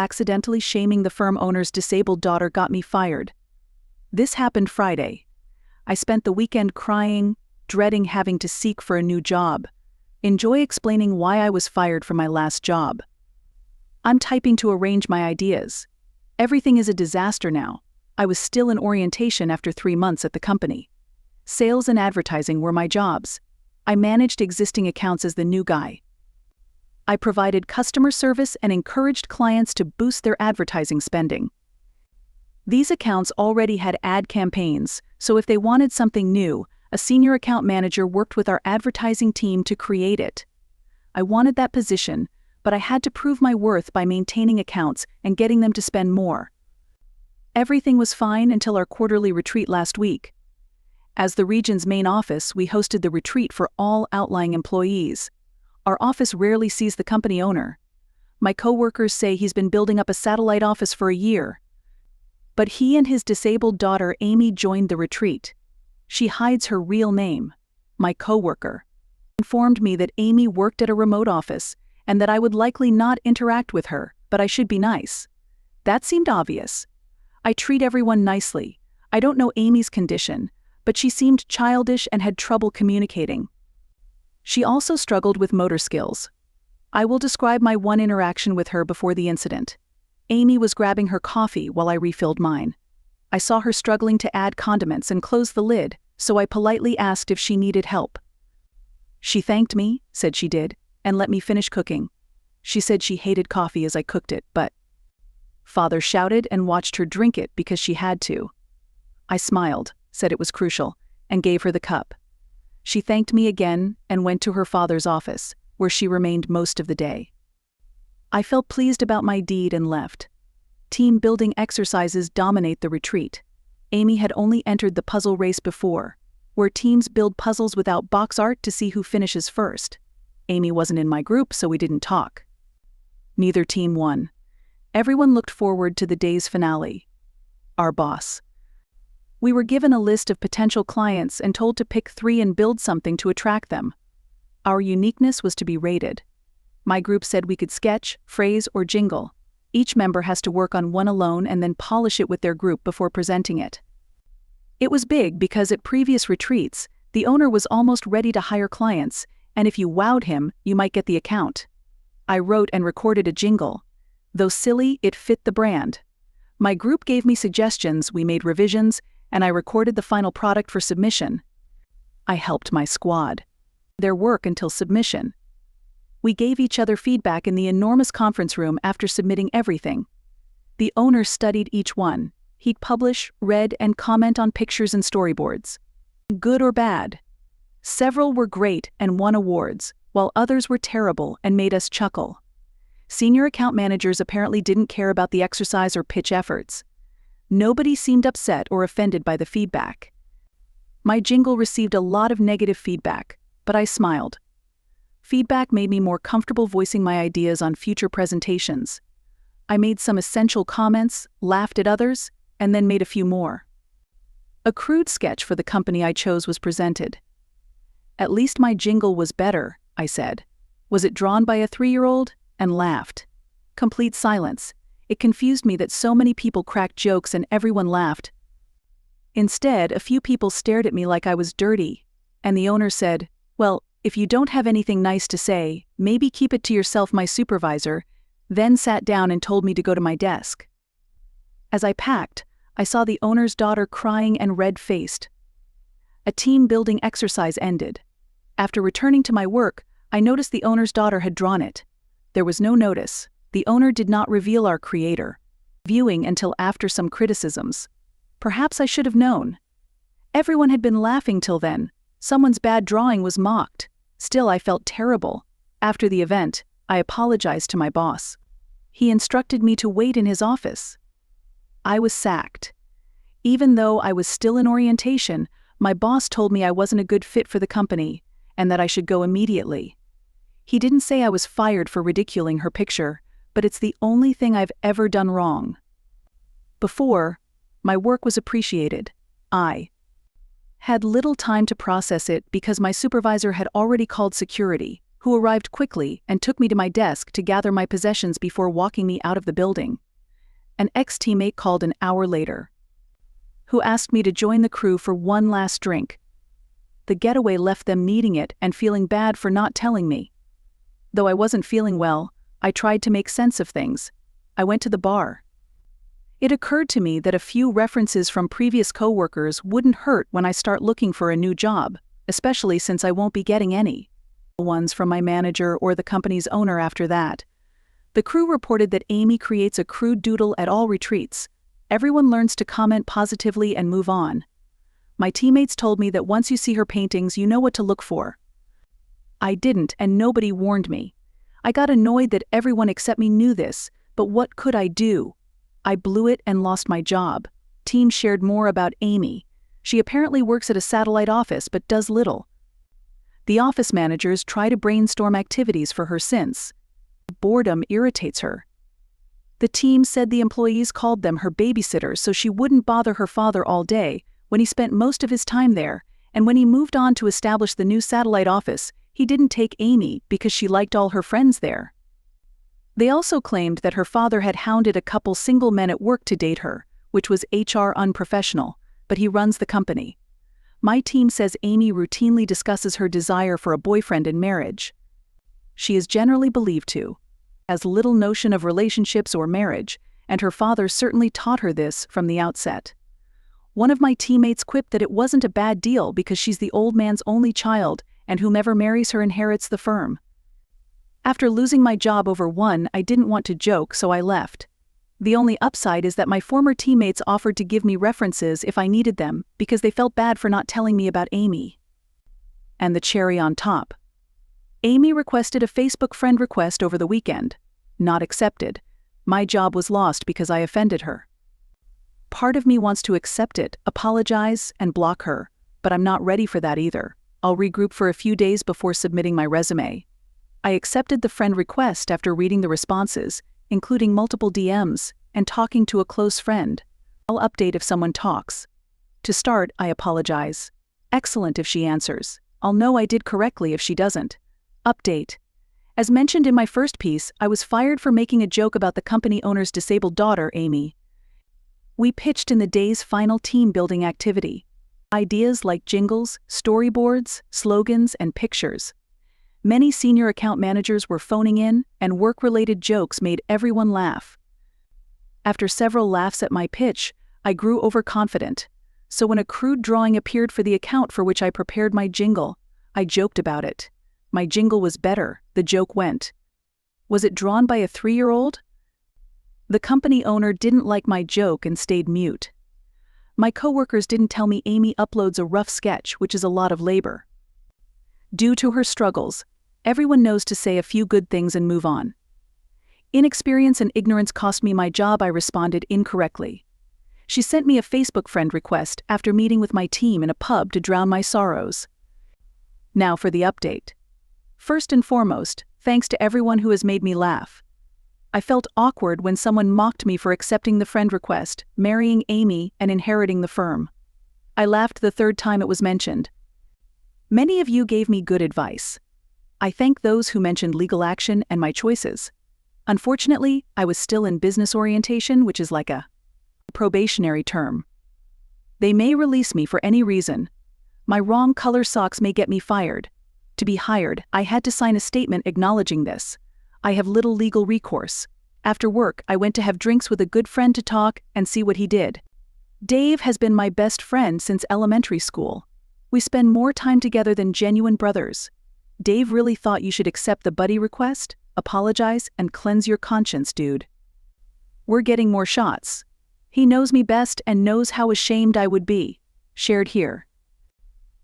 Accidentally shaming the firm owner's disabled daughter got me fired. This happened Friday. I spent the weekend crying, dreading having to seek for a new job. Enjoy explaining why I was fired from my last job. I'm typing to arrange my ideas. Everything is a disaster now. I was still in orientation after 3 months at the company. Sales and advertising were my jobs. I managed existing accounts as the new guy. I provided customer service and encouraged clients to boost their advertising spending. These accounts already had ad campaigns, so if they wanted something new, a senior account manager worked with our advertising team to create it. I wanted that position, but I had to prove my worth by maintaining accounts and getting them to spend more. Everything was fine until our quarterly retreat last week. As the region's main office, we hosted the retreat for all outlying employees. Our office rarely sees the company owner. My coworkers say he's been building up a satellite office for a year. But he and his disabled daughter Amy joined the retreat. She hides her real name. My coworker informed me that Amy worked at a remote office and that I would likely not interact with her, but I should be nice. That seemed obvious. I treat everyone nicely. I don't know Amy's condition, but she seemed childish and had trouble communicating. She also struggled with motor skills. I will describe my one interaction with her before the incident. Amy was grabbing her coffee while I refilled mine. I saw her struggling to add condiments and close the lid, so I politely asked if she needed help. She thanked me, said she did, and let me finish cooking. She said she hated coffee as I cooked it, but Father shouted and watched her drink it because she had to. I smiled, said it was crucial, and gave her the cup. She thanked me again and went to her father's office, where she remained most of the day. I felt pleased about my deed and left. Team building exercises dominate the retreat. Amy had only entered the puzzle race before, where teams build puzzles without box art to see who finishes first. Amy wasn't in my group, so we didn't talk. Neither team won. Everyone looked forward to the day's finale. Our boss. We were given a list of potential clients and told to pick 3 and build something to attract them. Our uniqueness was to be rated. My group said we could sketch, phrase, or jingle. Each member has to work on one alone and then polish it with their group before presenting it. It was big because at previous retreats, the owner was almost ready to hire clients, and if you wowed him, you might get the account. I wrote and recorded a jingle. Though silly, it fit the brand. My group gave me suggestions, we made revisions, and I recorded the final product for submission. I helped my squad. Their work until submission. We gave each other feedback in the enormous conference room after submitting everything. The owner studied each one. He'd publish, read, and comment on pictures and storyboards. Good or bad. Several were great and won awards, while others were terrible and made us chuckle. Senior account managers apparently didn't care about the exercise or pitch efforts. Nobody seemed upset or offended by the feedback. My jingle received a lot of negative feedback, but I smiled. Feedback made me more comfortable voicing my ideas on future presentations. I made some essential comments, laughed at others, and then made a few more. A crude sketch for the company I chose was presented. At least my jingle was better, I said. Was it drawn by a 3-year-old? And laughed. Complete silence. It confused me that so many people cracked jokes and everyone laughed. Instead, a few people stared at me like I was dirty, and the owner said, "Well, if you don't have anything nice to say, maybe keep it to yourself, my supervisor," then sat down and told me to go to my desk. As I packed, I saw the owner's daughter crying and red-faced. A team-building exercise ended. After returning to my work, I noticed the owner's daughter had drawn it. There was no notice. The owner did not reveal our creator, viewing until after some criticisms. Perhaps I should have known. Everyone had been laughing till then. Someone's bad drawing was mocked. Still, I felt terrible. After the event, I apologized to my boss. He instructed me to wait in his office. I was sacked. Even though I was still in orientation, my boss told me I wasn't a good fit for the company, and that I should go immediately. He didn't say I was fired for ridiculing her picture, but it's the only thing I've ever done wrong. Before, my work was appreciated. I had little time to process it because my supervisor had already called security. who arrived quickly and took me to my desk to gather my possessions before walking me out of the building. An ex-teammate called an hour later, who asked me to join the crew for one last drink. The getaway left them needing it and feeling bad for not telling me. Though I wasn't feeling well, I tried to make sense of things. I went to the bar. It occurred to me that a few references from previous coworkers wouldn't hurt when I start looking for a new job, especially since I won't be getting any ones from my manager or the company's owner after that. The crew reported that Amy creates a crude doodle at all retreats. Everyone learns to comment positively and move on. My teammates told me that once you see her paintings, you know what to look for. I didn't, and nobody warned me. I got annoyed that everyone except me knew this, but what could I do? I blew it and lost my job. Team shared more about Amy. She apparently works at a satellite office but does little. The office managers try to brainstorm activities for her since boredom irritates her. The team said the employees called them her babysitters so she wouldn't bother her father all day when he spent most of his time there, and when he moved on to establish the new satellite office, he didn't take Amy because she liked all her friends there. They also claimed that her father had hounded a couple single men at work to date her, which was HR unprofessional, but he runs the company. My team says Amy routinely discusses her desire for a boyfriend in marriage. She is generally believed to has little notion of relationships or marriage, and her father certainly taught her this from the outset. One of my teammates quipped that it wasn't a bad deal because she's the old man's only child, and whomever marries her inherits the firm. After losing my job over one, I didn't want to joke, so I left. The only upside is that my former teammates offered to give me references if I needed them because they felt bad for not telling me about Amy. And the cherry on top. Amy requested a Facebook friend request over the weekend. Not accepted. My job was lost because I offended her. Part of me wants to accept it, apologize, and block her, but I'm not ready for that either. I'll regroup for a few days before submitting my resume. I accepted the friend request after reading the responses, including multiple DMs, and talking to a close friend. I'll update if someone talks. To start, I apologize. Excellent if she answers. I'll know I did correctly if she doesn't. Update. As mentioned in my first piece, I was fired for making a joke about the company owner's disabled daughter, Amy. We pitched in the day's final team-building activity. Ideas like jingles, storyboards, slogans, and pictures. Many senior account managers were phoning in, and work-related jokes made everyone laugh. After several laughs at my pitch, I grew overconfident. So when a crude drawing appeared for the account for which I prepared my jingle, I joked about it. My jingle was better, the joke went. Was it drawn by a 3-year-old? The company owner didn't like my joke and stayed mute. My coworkers didn't tell me Amy uploads a rough sketch, which is a lot of labor. Due to her struggles, everyone knows to say a few good things and move on. Inexperience and ignorance cost me my job. I responded incorrectly. She sent me a Facebook friend request after meeting with my team in a pub to drown my sorrows. Now for the update. First and foremost, thanks to everyone who has made me laugh. I felt awkward when someone mocked me for accepting the friend request, marrying Amy, and inheriting the firm. I laughed the third time it was mentioned. Many of you gave me good advice. I thank those who mentioned legal action and my choices. Unfortunately, I was still in business orientation, which is like a probationary term. They may release me for any reason. My wrong color socks may get me fired. To be hired, I had to sign a statement acknowledging this. I have little legal recourse. After work, I went to have drinks with a good friend to talk and see what he did. Dave has been my best friend since elementary school. We spend more time together than genuine brothers. Dave really thought you should accept the buddy request, apologize, and cleanse your conscience, dude. We're getting more shots. He knows me best and knows how ashamed I would be. Shared here.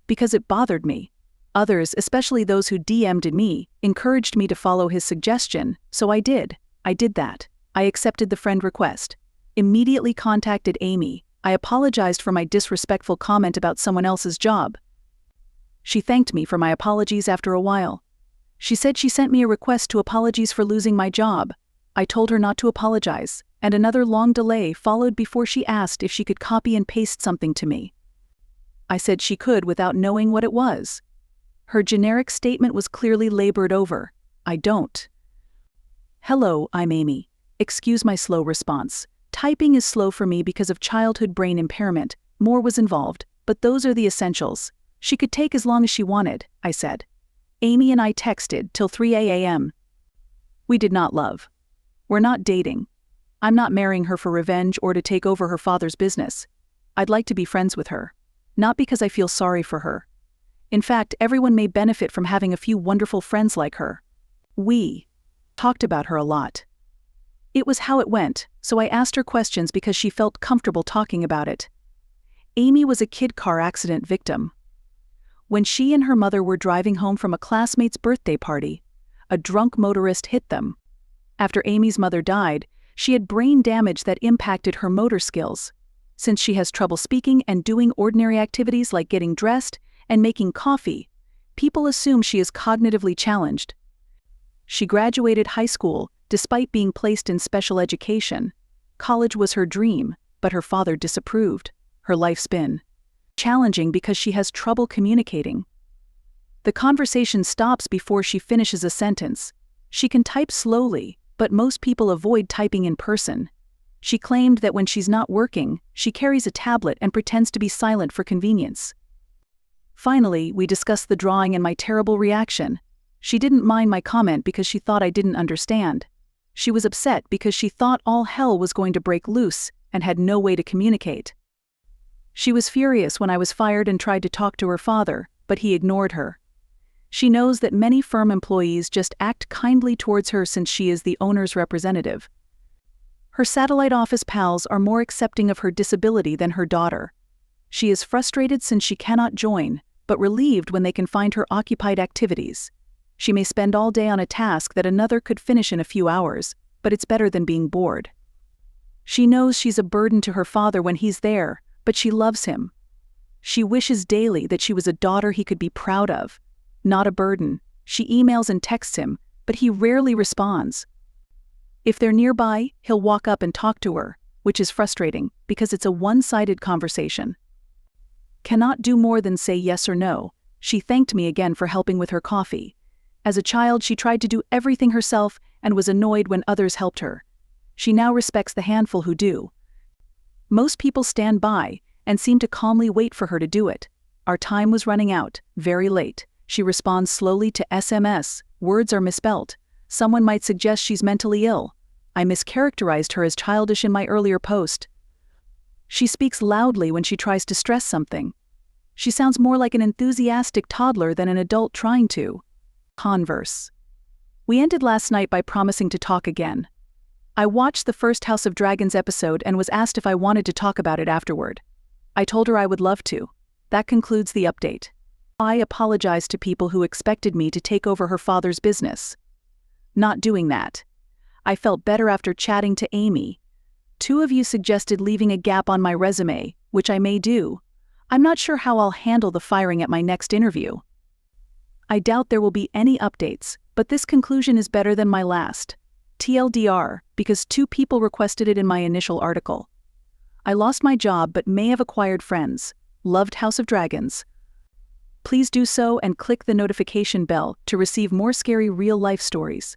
Because it bothered me. Others, especially those who DM'd me, encouraged me to follow his suggestion, so I did. I did that. I accepted the friend request. Immediately contacted Amy. I apologized for my disrespectful comment about someone else's job. She thanked me for my apologies after a while. She said she sent me a request to apologize for losing my job. I told her not to apologize, and another long delay followed before she asked if she could copy and paste something to me. I said she could without knowing what it was. Her generic statement was clearly labored over. I don't. Hello, I'm Amy. Excuse my slow response. Typing is slow for me because of childhood brain impairment. More was involved, but those are the essentials. She could take as long as she wanted, I said. Amy and I texted till 3 a.m. We did not love. We're not dating. I'm not marrying her for revenge or to take over her father's business. I'd like to be friends with her. Not because I feel sorry for her. In fact, everyone may benefit from having a few wonderful friends like her. We talked about her a lot. It was how it went, so I asked her questions because she felt comfortable talking about it. Amy was a kid car accident victim. When she and her mother were driving home from a classmate's birthday party, a drunk motorist hit them. After Amy's mother died, she had brain damage that impacted her motor skills. Since she has trouble speaking and doing ordinary activities like getting dressed and making coffee, people assume she is cognitively challenged. She graduated high school despite being placed in special education. College was her dream, but her father disapproved. Her life's been challenging because she has trouble communicating. The conversation stops before she finishes a sentence. She can type slowly, but most people avoid typing in person. She claimed that when she's not working, she carries a tablet and pretends to be silent for convenience. Finally, we discussed the drawing and my terrible reaction. She didn't mind my comment because she thought I didn't understand. She was upset because she thought all hell was going to break loose and had no way to communicate. She was furious when I was fired and tried to talk to her father, but he ignored her. She knows that many firm employees just act kindly towards her since she is the owner's representative. Her satellite office pals are more accepting of her disability than her daughter. She is frustrated since she cannot join, but relieved when they can find her occupied activities. She may spend all day on a task that another could finish in a few hours, but it's better than being bored. She knows she's a burden to her father when he's there, but she loves him. She wishes daily that she was a daughter he could be proud of, not a burden. She emails and texts him, but he rarely responds. If they're nearby, he'll walk up and talk to her, which is frustrating because it's a one-sided conversation. Cannot do more than say yes or no. She thanked me again for helping with her coffee. As a child, she tried to do everything herself and was annoyed when others helped her. She now respects the handful who do. Most people stand by and seem to calmly wait for her to do it. Our time was running out, very late. She responds slowly to SMS. Words are misspelt. Someone might suggest she's mentally ill. I mischaracterized her as childish in my earlier post. She speaks loudly when she tries to stress something. She sounds more like an enthusiastic toddler than an adult trying to. Converse. We ended last night by promising to talk again. I watched the first House of Dragons episode and was asked if I wanted to talk about it afterward. I told her I would love to. That concludes the update. I apologized to people who expected me to take over her father's business. Not doing that. I felt better after chatting to Amy. 2 of you suggested leaving a gap on my resume, which I may do. I'm not sure how I'll handle the firing at my next interview. I doubt there will be any updates, but this conclusion is better than my last. TLDR, because 2 people requested it in my initial article. I lost my job but may have acquired friends. Loved House of Dragons. Please do so and click the notification bell to receive more scary real-life stories.